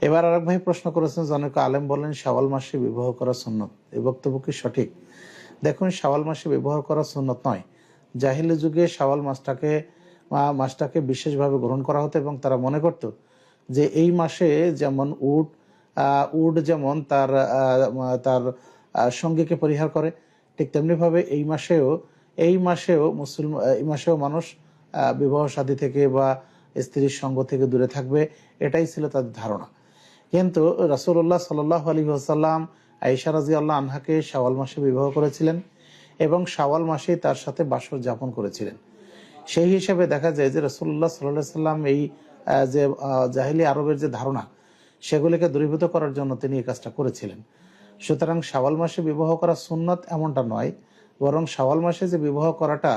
এবার আরেক ভাই প্রশ্ন করেছেন, জনক আলেম বলেন শাওয়াল মাসে বিবাহ করা সুন্নত, এই বক্তব্য কি সঠিক? দেখুন, শাওয়াল মাসে বিবাহ করা সুন্নত নয়। জাহিলি যুগে শাওয়াল মাসটাকে বিশেষভাবে গ্রহণ করা হতো এবং তারা মনে করত যে এই মাসে যেমন উট যেমন তার সঙ্গীকে পরিহার করে, ঠিক তেমনিভাবে এই মাসেও মানুষ বিবাহ শাদী থেকে বা স্ত্রীর সঙ্গ থেকে দূরে থাকবে, এটাই ছিল তাদের ধারণা। কিন্তু রাসূলুল্লাহ সাল্লাল্লাহু আলাইহি ওয়াসাল্লাম আয়েশা রাদিয়াল্লাহু আনহাকে শাওয়াল মাসে বিবাহ করেছিলেন এবং শাওয়াল মাসেই তার সাথে বাসর যাপন করেছিলেন। সেই হিসেবে দেখা যায় যে রাসূলুল্লাহ সাল্লাল্লাহু আলাইহি ওয়াসাল্লাম এই যে জাহিলি আরবের যে ধারণা, সেগুলিকে দূরীভূত করার জন্য তিনি এই কাজটা করেছিলেন। সুতরাং শাওয়াল মাসে বিবাহ করা সুন্নত এমনটা নয়, বরং শাওয়াল মাসে যে বিবাহ করাটা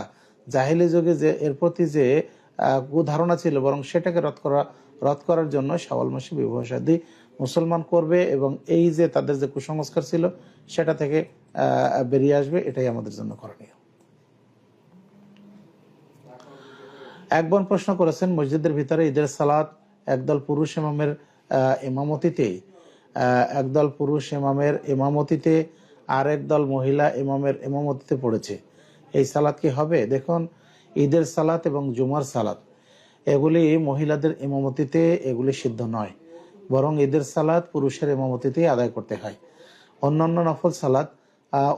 জাহিলি যুগে যে এর প্রতি যে কুধারণা ছিল, বরং সেটাকে রদ করার জন্য শাওয়াল মাসে বিবাহ শাদী মুসলমান করবে এবং এই যে তাদের যে কুসংস্কার ছিল সেটা থেকে বেরিয়ে আসবে, এটাই আমাদের জন্য করণীয়। এক বোন প্রশ্ন করেছেন, মসজিদের ভিতরে ঈদের সালাত একদল পুরুষ ইমামতিতে আর একদল মহিলা ইমামের ইমামতিতে পড়েছে, এই সালাত কি হবে? দেখুন, ঈদের সালাত এবং জুমার সালাত এগুলি মহিলাদের ইমামতিতে এগুলি সিদ্ধ নয়, বরং ঈদের সালাত পুরুষের ইমামতিতেই আদায় করতে হয়। অন্যান্য নফল সালাত,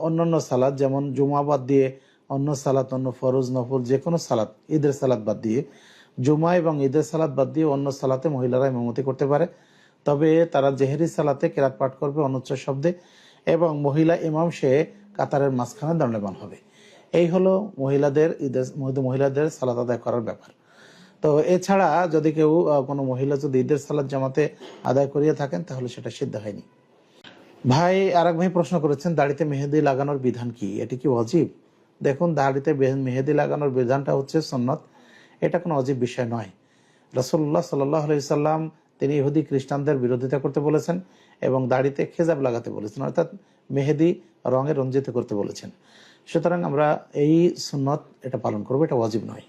অন্যান্য সালাত যেমন জুমা বাদ দিয়ে অন্য সালাত, অন্য ফরজ নফল যে কোনো সালাত, ঈদের সালাত বাদ দিয়ে, জুমা এবং ঈদের সালাত বাদ দিয়ে অন্য সালাতে মহিলারা ইমামতি করতে পারে। তবে তারা জেহেরি সালাতে কেরাত পাঠ করবে অনুচ্চ শব্দে এবং মহিলা ইমাম সে কাতারের মাঝখানে দণ্ডায়মান হবে। এই হলো মহিলাদের সালাত আদায় করার ব্যাপার। তো এছাড়া যদি কেউ কোনো মহিলা যদি ঈদের সালাত জামাতে আদায় করিয়ে থাকেন তাহলে সেটা সিদ্ধ হয়নি। ভাই আরেক ভাই প্রশ্ন করেছেন, দাড়িতে মেহেদি লাগানোর বিধান কি, এটি কি ওয়াজিব? দেখুন, দাড়িতে মেহেদি লাগানোর বিধানটা হচ্ছে সুন্নত, এটা কোনো অজীব বিষয় নয়। রাসূলুল্লাহ সাল্লাল্লাহু আলাইহি সাল্লাম তিনি ইহুদি খ্রিস্টানদের বিরোধিতা করতে বলেছেন এবং দাড়িতে খেজাব লাগাতে বলেছেন, অর্থাৎ মেহেদি রঙে রঞ্জিত করতে বলেছেন। সুতরাং আমরা এই সুন্নত এটা পালন করবো, এটা ওয়াজিব নয়।